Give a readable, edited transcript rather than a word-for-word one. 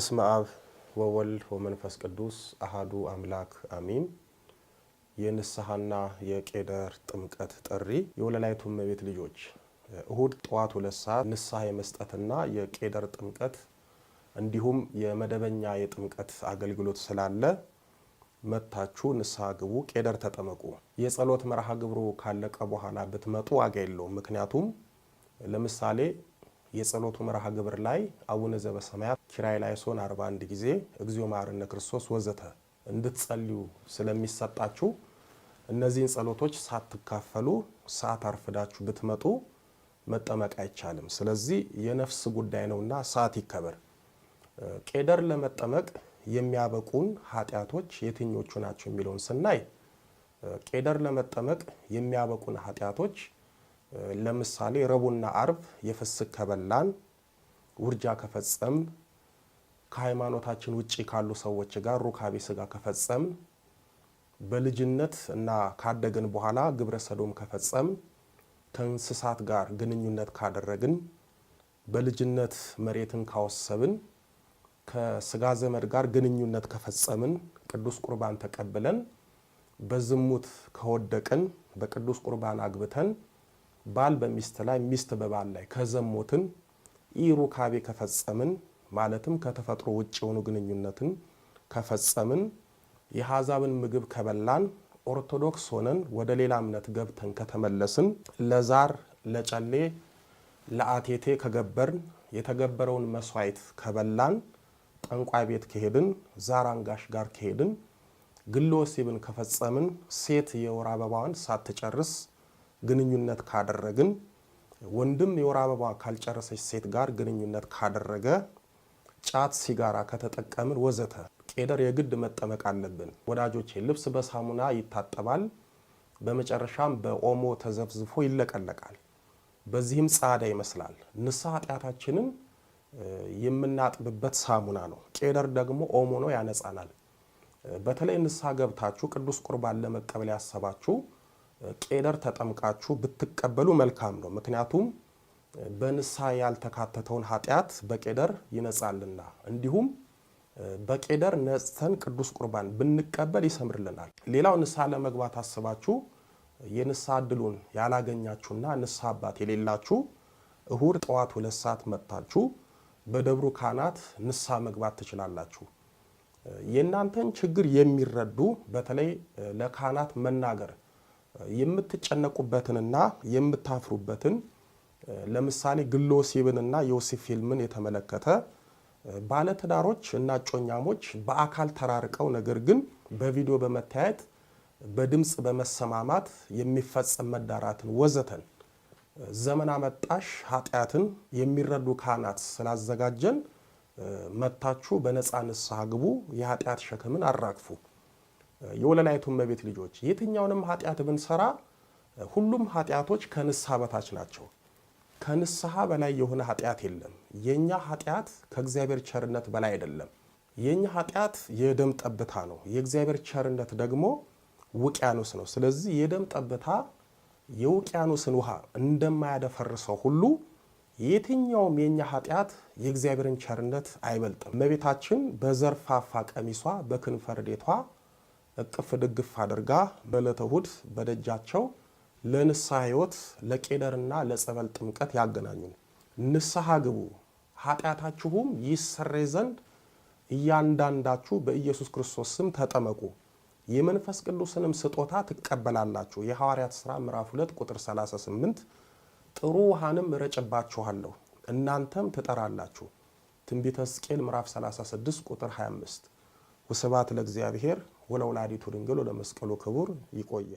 በስመ አብ ወወልድ ወመንፈስ ቅዱስ አሃዱ አምላክ አሜን። የንስሐና የቄደር ጥምቀት ጥሪ የወለላይቱ እመቤት ልጆች እሁድ ጠዋት 2 ሰዓት ንስሐ የመስጠትና የቄደር ጥምቀት እንዲሁም የመደበኛ የጥምቀት አገልግሎት ስላለ መታችሁ ንስሐ ግቡ፣ ቄደር ተጠመቁ። የጸሎት መርሃ ግብሩ ካለቀ በኋላ ብትመጡ ዋጋ የለውም። ምክንያቱም ለምሳሌ የጸሎቱ መርሃ ግብር ላይ አቡነ ዘበሰማያት ኪርያላይሶን 41 ጊዜ እግዚኦ መሐረነ ክርስቶስ ወዘተ እንድትጸልዩ ስለሚሰጣችሁ እነዚህን ጸሎቶች ሳትካፈሉ ሰዓት አርፍዳችሁ ብትመጡ መጠመቅ አይቻልም። ስለዚህ የነፍስ ጉዳይ ነውና ሰዓት ይከበር። ቄደር ለመጠመቅ የሚያበቁን ኃጢያቶች የትኞቹ ናቸው የሚለውን ስናይ ቄደር ለመጠመቅ የሚያበቁን ኃጢያቶች ለምሳሌ ረቡዕና ዓርብ የፍስክ ከበላን፣ ውርጃ ከፈጸም፣ ከሃይማኖታችን ውጪ ካሉ ሰዎች ጋር ሩካቤ ስጋ ከፈጸም፣ በልጅነት እና ካደግን በኋላ ግብረ ሰዶም ከፈጸም፣ ከእንስሳት ጋር ግንኙነት ካደረግን፣ በልጅነት መሬትን ካወሰብን፣ ከስጋ ዘመድ ጋር ግንኙነት ከፈጸምን፣ ቅዱስ ቁርባን ተቀብለን በዝሙት ከወደቅን፣ በቅዱስ ቁርባን አግብተን ባል በሚስት ላይ ሚስት በባል ላይ ከዘሞትን፣ ኢሩካቤ ከፈጸምን ማለትም ከተፈጥሮ ውጭ የሆኑ ግንኙነትን ከፈጸምን፣ የአሕዛብን ምግብ ከበላን፣ ኦርቶዶክስ ሆነን ወደ ሌላ እምነት ገብተን ከተመለስን፣ ለዛር ለጨሌ ለአቴቴ ከገበርን፣ የተገበረውን መስዋዕት ከበላን፣ ጠንቋይ ቤት ከሄድን፣ ዛር አንጋሽ ጋር ከሄድን፣ ግለ ወሲብን ከፈጸምን፣ ሴት የወር አበባዋን ሳትጨርስ ግንኙነት ካደረግን፣ ወንድም የወር አበባ ካልጨረሰች ሴት ጋር ግንኙነት ካደረገ፣ ጫት ሲጋራ ከተጠቀምን ወዘተ ቄደር የግድ መጠመቅ አለብን። ወዳጆቼ ልብስ በሳሙና ይታጠባል፣ በመጨረሻም በኦሞ ተዘፍዝፎ ይለቀለቃል። በዚህም ጻዳ ይመስላል። ንስሐ ኃጢአታችንን የምናጥብበት ሳሙና ነው። ቄደር ደግሞ ኦሞ ነው፣ ያነጻናል። በተለይ ንስሐ ገብታችሁ ቅዱስ ቁርባን ለመቀበል ያሰባችሁ ቄደር ተጠምቃችሁ ብትቀበሉ መልካም ነው። ምክንያቱም በንስሐ ያልተካተተውን ኃጢአት በቄደር ይነጻልና፣ እንዲሁም በቄደር ነጽተን ቅዱስ ቁርባን ብንቀበል ይሰምርልናል። ሌላው ንስሐ ለመግባት አስባችሁ የንስሐ ዕድሉን ያላገኛችሁና ንስሐ አባት የሌላችሁ እሁድ ጠዋት 2 ሰዓት መጥታችሁ በደብሩ ካህናት ንስሐ መግባት ትችላላችሁ። የእናንተን ችግር የሚረዱ በተለይ ለካህናት መናገር የምትጨነቁበትንና የምታፍሩበትን ለምሳሌ ግለ ወሲብንና የወሲብ ፊልምን የተመለከተ ባለትዳሮች እና ጮኛሞች በአካል ተራርቀው ነገር ግን በቪዲዮ በመታየት በድምጽ በመሰማማት የሚፈጸም መዳራትን ወዘተን ዘመን አመጣሽ ኃጢአትን የሚረዱ ካህናት ስላዘጋጀን መታችሁ በነፃ ንስሐ ግቡ፣ የኃጢአት ሸክምን አራግፉ። የወለላይቱ እመቤት ልጆች የትኛውንም ኃጢአት ብንሰራ ሁሉም ኃጢአቶች ከንስሐ በታች ናቸው። ከንስሐ በላይ የሆነ ኃጢአት የለም። የኛ ኃጢአት ከእግዚአብሔር ቸርነት በላይ አይደለም። የኛ ኃጢአት የደም ጠብታ ነው። የእግዚአብሔር ቸርነት ደግሞ ውቅያኖስ ነው። ስለዚህ የደም ጠብታ የውቅያኖስን ውሃ እንደማያደፈርሰው ሁሉ የትኛውም የኛ ኃጢአት የእግዚአብሔርን ቸርነት አይበልጥም። እመቤታችን በዘርፋፋ ቀሚሷ በክንፈ ረድኤቷ እቅፍ ድግፍ አድርጋ በዕለተ እሑድ በደጃቸው ለንስሐ ሕይወት ለቄደርና ለጸበል ጥምቀት ያገናኙን። ንስሐ ግቡ ኃጢአታችሁም ይሰረይ ዘንድ እያንዳንዳችሁ በኢየሱስ ክርስቶስ ስም ተጠመቁ፣ የመንፈስ ቅዱስንም ስጦታ ትቀበላላችሁ። የሐዋርያት ሥራ ምዕራፍ 2 ቁጥር 38። ጥሩ ውሃንም እረጭባችኋለሁ እናንተም ትጠራላችሁ። ትንቢተ ሕዝቅኤል ምዕራፍ 36 ቁጥር 25። ወስብሐት ለእግዚአብሔር ወለወላዲቱ ድንግል ወለመስቀሉ ክቡር። ይቆየ